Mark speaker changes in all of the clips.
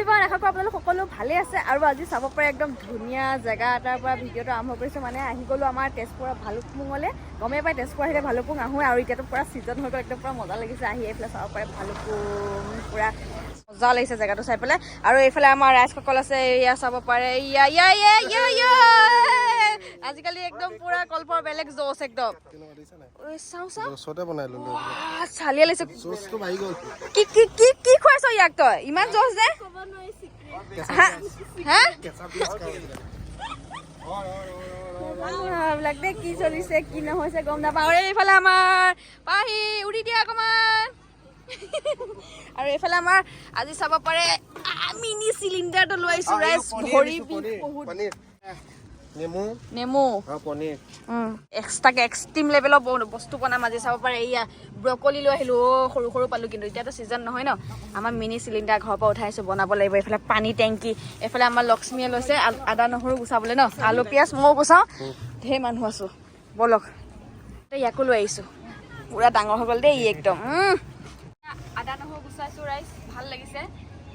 Speaker 1: Everyone, আশা কৰোঁ আপোনালোক সকলো ভালে আছে আৰু আজি চাব পাৰে একদম ধুনীয়া জেগা এটাৰ পৰা ভিডিঅ'টো আৰম্ভ কৰিছোঁ। মানে আহি গ'লোঁ আমাৰ তেজপুৰৰ ভালুকপুঙলৈ। গমেই পাই তেজপুৰ আহিলে ভালুকপুং আহোঁ আৰু এতিয়াতো পূৰা ছিজন হৈ গ'ল, একদম পূৰা মজা লাগিছে আহি। এইফালে চাব পাৰে ভালুকপুং, পূৰা মজা লাগিছে জেগাটো চাই পেলাই। আৰু এইফালে আমাৰ ৰাইজসকল আছে, এয়া চাব পাৰে। আজিকালি একদম পুৰা কল্পৰ বেলেগ জোচ একদম। চালিয়া লাগিছে। কি খুৱাইছ ইয়াক তই? ইমান জোচ যে বিলাক দে কি চলিছে কি নহৈছে গম নাপাওঁ। এইফালে আমাৰ পাহি উৰি দিয়া অকমান। আৰু এইফালে আমাৰ আজি চাব পাৰে মিনি চিলিণ্ডাৰটো লৈ আহিছো ৰাইজ। ভৰি বহুত নেমু এক্সট্ৰাকে এক্সট্ৰিম লেভেলৰ বস্তু বনাম আজি চাব পাৰে। এয়া ব্ৰকলি লৈ আহিলো। সৰু সৰু পালো, কিন্তু এতিয়াতো ছিজন নহয় ন। আমাৰ মিনি চিলিণ্ডাৰ ঘৰৰ পৰা উঠাইছো, বনাব লাগিব। এইফালে পানী টেংকি, এইফালে আমাৰ লক্ষ্মীয়ে লৈছে আদা নহৰু গুচাবলৈ ন। আলু পিঁয়াজ ময়ো গুচাওঁ, ঢেৰ মানুহ আছো বলক। ইয়াকো লৈ আহিছো, পুৰা ডাঙৰ হৈ গ'ল দেই একদম। আদা নহৰু গুচাইছো ৰাইজ, ভাল লাগিছে।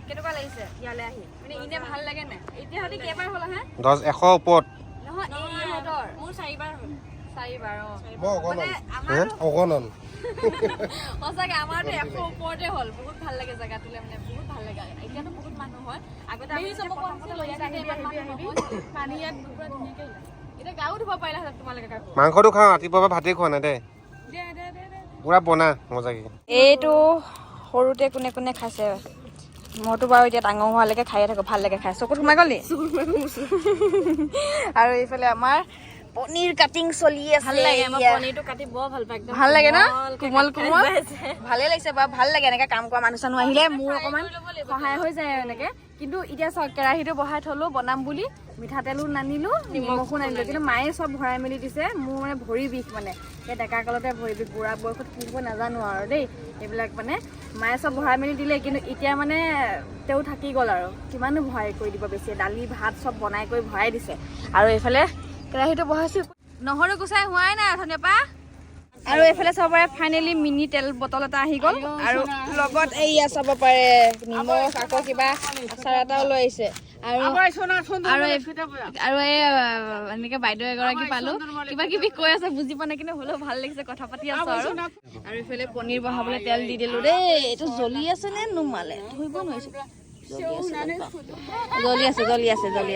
Speaker 1: কেনেকুৱা লাগিছে ইয়ালৈ আহি? মানে ইনে ভাল লাগে নে? এতিয়া হয়তো কেইবাৰ হ'ল আহে?
Speaker 2: 100 ওপৰত
Speaker 1: নহয়, ইহঁতৰ মোৰ 4বাৰ হ'ল। 4বাৰ সঁচাকে আমাৰতো 100 ওপৰতে হ'ল। বহুত ভাল লাগে জেগাটোলে, মানে বহুত ভাল লাগে। এতিয়াতো বহুত মানুহ হয়, আগতে এতিয়া গাও ধুব পাৰিলা তোমালোকে।
Speaker 2: মাংসটো খাওঁ, ৰাতিপুৱাৰ পৰা ভাতেই খোৱা নাই দে। পুৰা বনা মজাকে। এইটো
Speaker 1: সৰুতে কোনে কোনে খাইছে? মইতো বাৰু এতিয়া ডাঙৰ হোৱালৈকে খাইয়ে থাকো, ভাল লাগে খাই। চকুত সোমাই গ'ল নি? আৰু এইফালে আমাৰ পনীৰ কাটিং চলি আছে। ভাল লাগে, মই পনীৰটো কাটি বৰ ভাল পাওঁ। ভাল লাগে ন, কোমল কোমল। ভালে লাগিছে বাৰু, ভাল লাগে এনেকে কাম কৰা মানুহ চানুহ আহিলে। মোৰ অকমান সহায় হৈ যায় এনেকে। কিন্তু এতিয়া চাওক, কেৰাহীটো বহাই থলো বনাম বুলি, মিঠাতেলো নানিলো, নিমখো নানিলো, কিন্তু মায়ে চব ভৰাই মেলি দিছে। মোৰ মানে ভৰি বিষ, মানে সেই ডেকা কালতে ভৰি বিষ, বুঢ়া বয়সত কি হ'ব নাজানো আৰু দেই। এইবিলাক মানে মায়ে চব ভৰাই মেলি দিলে, কিন্তু এতিয়া মানে তেওঁ থাকি গ'ল আৰু কিমানো ভৰাই কৰি দিব। বেছি দালি ভাত চব বনাই কৰি ভৰাই দিছে। আৰু এইফালে কেৰাহীটো বহাইছো, নহৰু গুচাই হোৱাই নাই অথনিৰ পৰা। আৰু এইফালে চাব পাৰে ফাইনেলি মিনি তেল বটল এটা আহি গ'ল। আৰু লগত এইয়া চাব পাৰে নিমখ, আকৌ কিবা আচাৰ এটাও লৈ আহিছে। আৰু এই এনেকে বাইদেউ এগৰাকী পালো, কিবা কিবি কৈ আছে বুজি পোৱা নাই, কিন্তু হ'লেও ভাল লাগিছে, কথা পাতি আছো। আৰু এইফালে পনীৰ বহাবলৈ তেল দি দিলো দেই। এইটো জ্বলি আছে নে নুমালে ধৰিব নোৱাৰিছো। জ্বলি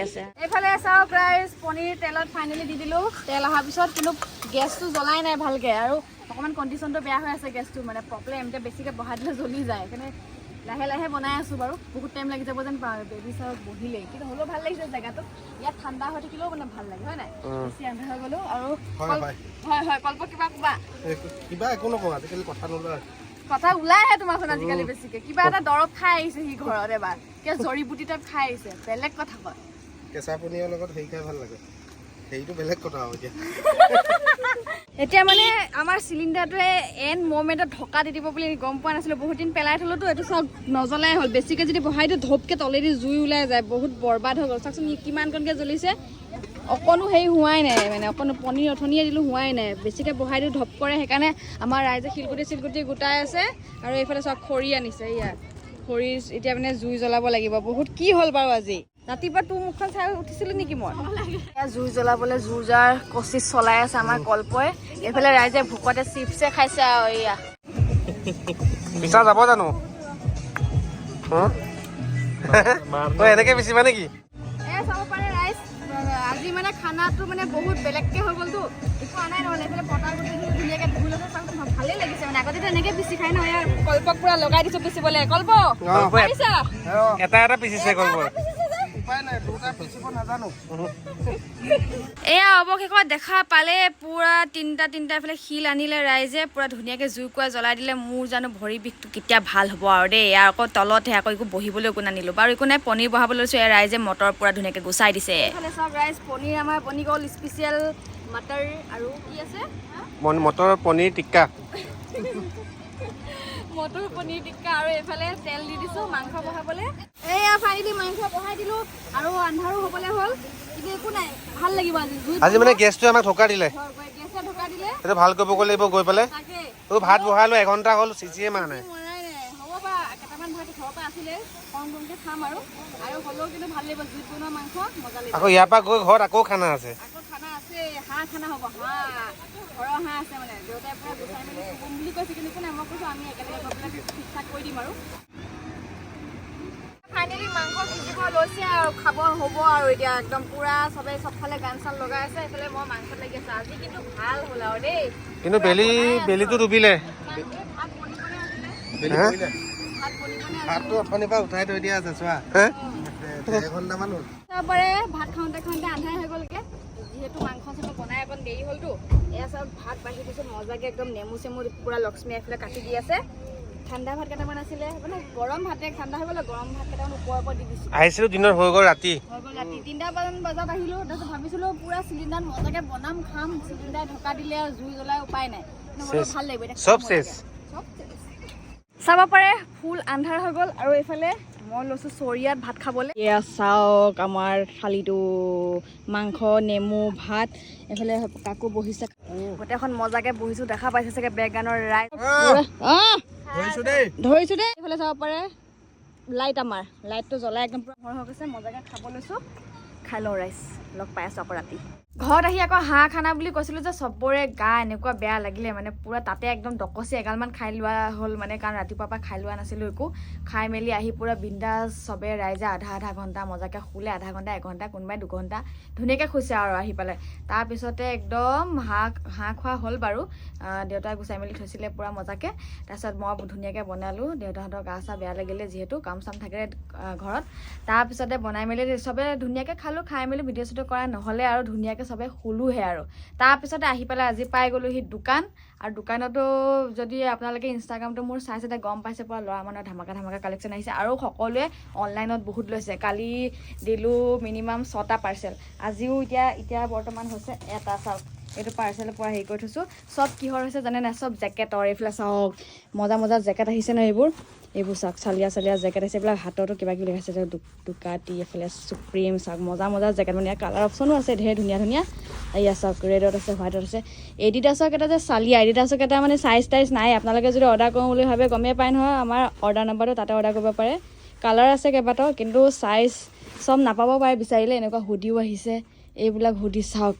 Speaker 1: আছে। এইফালে চাওক ৰাইজ, পনীৰ তেলত ফাইনেলি দি দিলো। তেল অহাৰ পিছত কিন্তু গেছটো জ্বলাই নাই ভালকে, আৰু অকমান কণ্ডিশ্যনটো বেয়া হৈ আছে গেছটো, মানে প্ৰব্লেম। এতিয়া বেছিকে বহাই দিলে জ্বলি যায়, সেইকাৰণে লাহে লাহে বনাই আছো বাৰু। বহুত টাইম লাগি যাব যেন পাওঁ বেবী চাওক বহিলেই, কিন্তু হ'লেও ভাল লাগিছে জেগাটো। ইয়াত ঠাণ্ডা হৈ থাকিলেও মানে ভাল লাগে, হয় নাই? বেছি আন্ধাৰ হৈ গ'লো। আৰু হয় কল্প কিবা ক'বা?
Speaker 2: কিবা একো নকওঁ, আজিকালি কথা নোলায়।
Speaker 1: কথা ওলাই আহে তোমাৰখন আজিকালি বেছিকে। কিবা এটা দৰৱ খাই আহিছে সি ঘৰত, এবাৰ কিবা জৰি বুটি টাইপ খাই আহিছে, বেলেগ কথা কয়।
Speaker 2: কেঁচা পনীৰৰ লগত হেৰি খাই ভাল লাগে, সেইটো বেলেগ কথা আৰু।
Speaker 1: এতিয়া মানে আমাৰ চিলিণ্ডাৰটোৱে এণ্ড মমেণ্টত ঢকা দি দিব বুলি গম পোৱা নাছিলো। বহুত দিন পেলাই থলোতো, এইটো চাওক নজ্বলাই হ'ল। বেছিকে যদি বহাই দিওঁ ধপকে তলেদি জুই ওলাই যায়, বহুত বৰবাদ হৈ গ'ল। চাওকচোন কিমান কণকে জ্বলিছে, অকণো হেৰি হোৱাই নাই, মানে অকণো পনীৰ অথনিয়ে দিলোঁ হোৱাই নাই। বেছিকে বহাই দিওঁ ধপ কৰে, সেইকাৰণে আমাৰ ৰাইজে শিলগুটি গোটাই আছে। আৰু এইফালে চাওক খৰি আনিছে, এয়া খৰি এতিয়া মানে জুই জ্বলাব লাগিব। বহুত কি হ'ল বাৰু আজি ৰাতিপুৱা তোৰ মুখখন চাই উঠিছিলো নেকি মই? জুই জ্বলাবলৈ জোৰ জাৰ কচিছ চলাই আছে আমাৰ কল্পই। এইফালে ৰাইজে ভোকতে চিপছে খাইছে। আৰু এয়া
Speaker 2: পিছা যাব জানো? এনেকে পিচিবা নেকি?
Speaker 1: চাব পাৰে ৰাইজ, আজি মানে খানাটো মানে বহুত বেলেগকে হৈ গ'লতো, একো আনাই নহ'লে। এইফালে পটা গুটি ধুনীয়াকে ধুই লৈছে, চাওক ভালেই লাগিছে। মানে আগতেতো এনেকে পিচি খাই নহয়, কল্পক পুৰা লগাই দিছো পিচিবলৈ। কল্প
Speaker 2: এটা এটা পিচিছে কল্পৰ।
Speaker 1: এয়া অৱশেষত দেখা পালে, পুৰা তিনিটা এইফালে শিল আনিলে ৰাইজে, পুৰা ধুনীয়াকে জুই কুৰা জ্বলাই দিলে। মোৰ জানো ভৰি বিষটো কেতিয়া ভাল হ'ব আৰু দেই। ইয়াৰ আকৌ তলতহে, আকৌ একো বহিবলৈ একো নানিলো বাৰু। একো নাই, পনীৰ বহাবলৈ লৈছো। এয়া ৰাইজে মটৰ পুৰা ধুনীয়াকে গুচাই দিছে। এইফালে চাওক ৰাইজ, পনীৰ আমাৰ বনি গ'ল, স্পেচিয়েল মটৰ। আৰু কি আছে?
Speaker 2: মটৰ পনীৰ টিক্কা।
Speaker 1: মটৰ পনীৰ টিক্কা। আৰু এইফালে তেল দি দিছো মাংস বহাবলৈ। এয়া ফাইনেলি মাংস বহাই দিলো, আৰু আন্ধাৰো হ'বলৈ হ'ল, কিন্তু একো নাই, ভাল লাগিব আজি
Speaker 2: মানে গেছটো আমাক ঢকা দিলে।
Speaker 1: গেছে ঢকা দিলে,
Speaker 2: এইটো ভাল কৰিব লাগিব গৈ পেলাই। ভাত বহালো, 1 ঘণ্টা হ'ল, চিচিয়ে মাৰা নাই।
Speaker 1: হ'ব বা কেইটামান ভাত পৰা আছিলে কম কমকৈ খাম আৰু হ'লেও কিন্তু ভাল লাগিব জুইত বনোৱা মাংস মজা লাগিব
Speaker 2: আকৌ ইয়াৰ পৰা গৈ ঘৰত আকৌ খানা আছে
Speaker 1: আকৌ খানা আছে হাঁহ খানা হ'ব ঘৰৰ হাঁহ আছে মানে দেউতাই পৰা গুচাই মেলি চুবুম বুলি কৈছে কিন্তু কোনে মই কৈছোঁ আমি একেলগে গৈ পেলাই ঠিক ঠাক কৰি দিম আৰু ফাইনেলি মাংস সিজিব লৈছে আৰু খাব হ'ব আৰু এতিয়া একদম পুৰা চবেই চবফালে গান চান লগাই আছে এইফালে মই মাংসত লাগি আছোঁ আজি কিন্তু ভাল হ'ল আৰু দেই
Speaker 2: কিন্তু বেলিটো ডুবিলে
Speaker 3: ভাতটো অথনিৰ পৰা উঠাই থৈ দিয়া আছে চোৱা এঘণ্টামান হ'ল
Speaker 1: তাৰপৰা ভাত খাওঁতে আন্ধাৰ হৈ গ'লগে যিহেতু মাংস চাংস বনাই অকণ দেৰি হ'লতো এয়া চব ভাত বাঢ়ি দিছোঁ মজাকৈ একদম নেমু চেমু পুৰা লক্ষ্মী এফালে কাটি দি আছে ঠাণ্ডা ভাত কেইটামান আছিলে মানে গৰম ভাতে ঠাণ্ডা হৈ গ'লে গৰম ভাত কেইটামান ওপৰত দি দিছোঁ
Speaker 2: আহিছিলোঁ দিনত হৈ গ'ল ৰাতি
Speaker 1: 3টামান বজাত আহিলোঁ তাৰপিছত ভাবিছিলোঁ পুৰা চিলিণ্ডাৰত মজাকৈ বনাম খাম চিলিণ্ডাৰ ঢকা দিলে আৰু জুই জ্বলাই উপায় নাই ভাল লাগিব এতিয়া
Speaker 2: চব চেচ
Speaker 1: চাব পাৰে ফুল আন্ধাৰ হৈ গ'ল আৰু এইফালে মই লৈছোঁ চৰিয়াত ভাত খাবলৈ এয়া চাওক আমাৰ থালিটো মাংস নেমু ভাত এইফালে কাকো বহিছে গোটেইখন মজাকৈ বহিছোঁ দেখা পাইছে চাগে বেকগ্ৰাউণ্ডৰ ৰাইট ধৰিছোঁ দেই এইফালে চাব পাৰে লাইট আমাৰ লাইটটো জ্বলাই একদম পুৰা ঘৰ হৈ গৈছে মজাকৈ খাব লৈছোঁ খাই লওঁ ৰাইচ লগ পাই আছোঁ আকৌ ৰাতি ঘৰত আহি আকৌ হাঁহ খানা বুলি কৈছিলোঁ যে চবৰে গা এনেকুৱা বেয়া লাগিলে মানে পুৰা তাতে একদম ডকচি এগালমান খাই লোৱা হ'ল মানে কাৰণ ৰাতিপুৱাৰ পৰা খাই লোৱা নাছিলোঁ একো খাই মেলি আহি পুৰা বিন্দাছ চবে ৰাইজে আধা ঘণ্টা মজাকৈ শুলে আধা ঘণ্টা এঘণ্টা কোনোবাই 2 ঘণ্টা ধুনীয়াকৈ শুইছে আৰু আহি পেলাই তাৰপিছতে একদম হাঁহ খোৱা হ'ল বাৰু দেউতাই গুচাই মেলি থৈছিলে পুৰা মজাকৈ তাৰপিছত মই ধুনীয়াকৈ বনালোঁ দেউতাহঁতৰ গা চা বেয়া লাগিলে যিহেতু কাম চাম থাকে ঘৰত তাৰপিছতে বনাই মেলি চবে ধুনীয়াকৈ খালোঁ খাই মেলি ভিডিঅ' চিডিঅ' কৰা নহ'লে আৰু ধুনীয়াকৈ চবে শুলোহে আৰু তাৰপিছতে আহি পেলাই আজি পাই গ'লোহি দোকান আৰু দোকানতো যদি আপোনালোকে ইনষ্টাগ্ৰামটো মোৰ চাইছে তেতিয়া গম পাইছে পুৰা ল'ৰা মানুহৰ ধামাকা কালেকশ্যন আহিছে আৰু সকলোৱে অনলাইনত বহুত লৈছে কালি দিলোঁ মিনিমাম 6টা পাৰ্চেল আজিও এতিয়া বৰ্তমান হৈছে এটা চাওক এইটো পাৰ্চেলৰ পৰা হেৰি কৰি থৈছোঁ চব কিহৰ হৈছে জানে নাই চব জেকেটৰ এইফালে চাওক মজা জেকেট আহিছে ন এইবোৰ চাওক চালিয়া জেকেট আছে এইবিলাক হাততো কিবা কিবি দেখাইছে দুকাটি এইফালে সুপ্ৰিম চাওক মজা জেকেট মানে কালাৰ অপশ্যনো আছে ধেৰ ধুনীয়া এয়া চাওক ৰেডত আছে হোৱাইটত আছে এডিডাছৰ এটা যে চালিয়া এডিডাছৰ এটা মানে চাইজ নাই আপোনালোকে যদি অৰ্ডাৰ কৰোঁ বুলি ভাবে গমেই পায় নহয় আমাৰ অৰ্ডাৰ নাম্বাৰটো তাতে অৰ্ডাৰ কৰিব পাৰে কালাৰ আছে কেইবাটাও কিন্তু চাইজ চব নাপাব পাৰে বিচাৰিলে এনেকুৱা হুডিও আহিছে এইবিলাক হুডি চাওক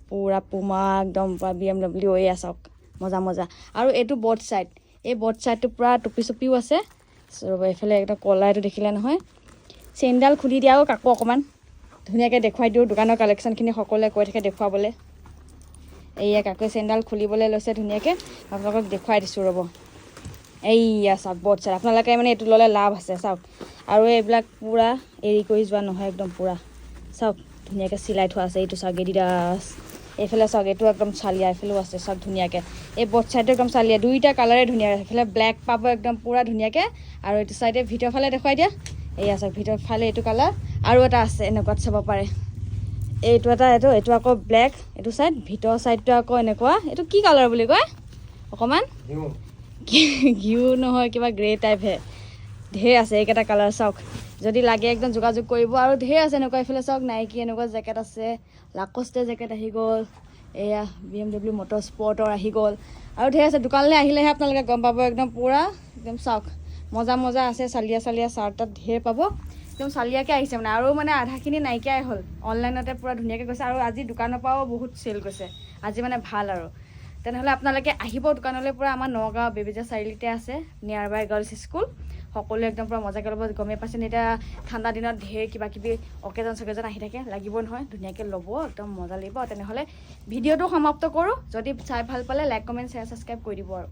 Speaker 1: পুৰা পুমা একদম পুৰা BMW এয়া চাওক মজা আৰু এইটো বৰ্ড চাইড এই বৰ্ড চাইডটো পুৰা টুপি চুপিও আছে ৰ'ব এইফালে একদম কলাৰটো দেখিলে নহয় চেইনডাল খুলি দিয়া আৰু কাকো অকণমান ধুনীয়াকৈ দেখুৱাই দিওঁ দোকানৰ কালেকশ্যনখিনি সকলোৱে কৈ থাকে দেখুৱাবলৈ এইয়া কাকোৱে চেইনডাল খুলিবলৈ লৈছে ধুনীয়াকৈ আপোনালোকক দেখুৱাই দিছোঁ ৰ'ব এইয়া চাওক বৰ্ড চাইড আপোনালোকে মানে এইটো ল'লে লাভ আছে চাওক আৰু এইবিলাক পুৰা এৰি কৰি যোৱা নহয় একদম পুৰা চাওক ধুনীয়াকৈ চিলাই থোৱা আছে এইটো চাওক এডিডাছ এইফালে চাওক এইটো একদম চালিয়া এইফালেও আছে চাওক ধুনীয়াকৈ এই বৰ্ড চাইডটো একদম চালিয়া দুইটা কালাৰে ধুনীয়া এইফালে ব্লেক পাব একদম পুৰা ধুনীয়াকৈ আৰু এইটো চাইডে ভিতৰৰ ফালে দেখুৱাই দিয়া এইয়া চাওক ভিতৰৰ ফালে এইটো কালাৰ আৰু এটা আছে এনেকুৱাত চাব পাৰে এইটো আকৌ ব্লেক এইটো চাইড ভিতৰৰ চাইডটো আকৌ এনেকুৱা এইটো কি কালাৰ বুলি কয় অকণমান ঘিউ নহয় কিবা গ্ৰে টাইপহে ঢেৰ আছে এইকেইটা কালাৰ চাওক যদি লাগে একদম যোগাযোগ কৰিব আৰু ঢেৰ আছে এনেকুৱা এইফালে চাওক নাইকি এনেকুৱা জেকেট আছে লাকষ্টে জেকেট আহি গ'ল এয়া BMW মটৰ স্পৰ্টৰ আহি গ'ল আৰু ঢেৰ আছে দোকানলৈ আহিলেহে আপোনালোকে গম পাব একদম পুৰা একদম চাওক মজা আছে চালিয়া চাৰ্ট তাত ঢেৰ পাব একদম চালিয়াকৈ আহিছে মানে আৰু মানে আধাখিনি নাইকিয়াই হ'ল অনলাইনতে পুৰা ধুনীয়াকৈ গৈছে আৰু আজি দোকানৰ পৰাও বহুত চেল গৈছে আজি মানে ভাল আৰু তেনেহ'লে আপোনালোকে আহিব দোকানলৈ পুৰা আমাৰ নগাঁও বেবেজীয়া চাৰিআলিতে আছে নিয়াৰ বাই গাৰ্লছ স্কুল সকলোৱে একদম পুৰা মজাকৈ ল'ব গমেই পাইছেনে এতিয়া ঠাণ্ডা দিনত ঢেৰ কিবাকিবি অকেজন আহি থাকে লাগিব নহয় ধুনীয়াকৈ ল'ব একদম মজা লাগিব তেনেহ'লে ভিডিঅ'টো সমাপ্ত কৰোঁ যদি চাই ভাল পালে লাইক কমেণ্ট শ্বেয়াৰ ছাবস্ক্ৰাইব কৰি দিব আৰু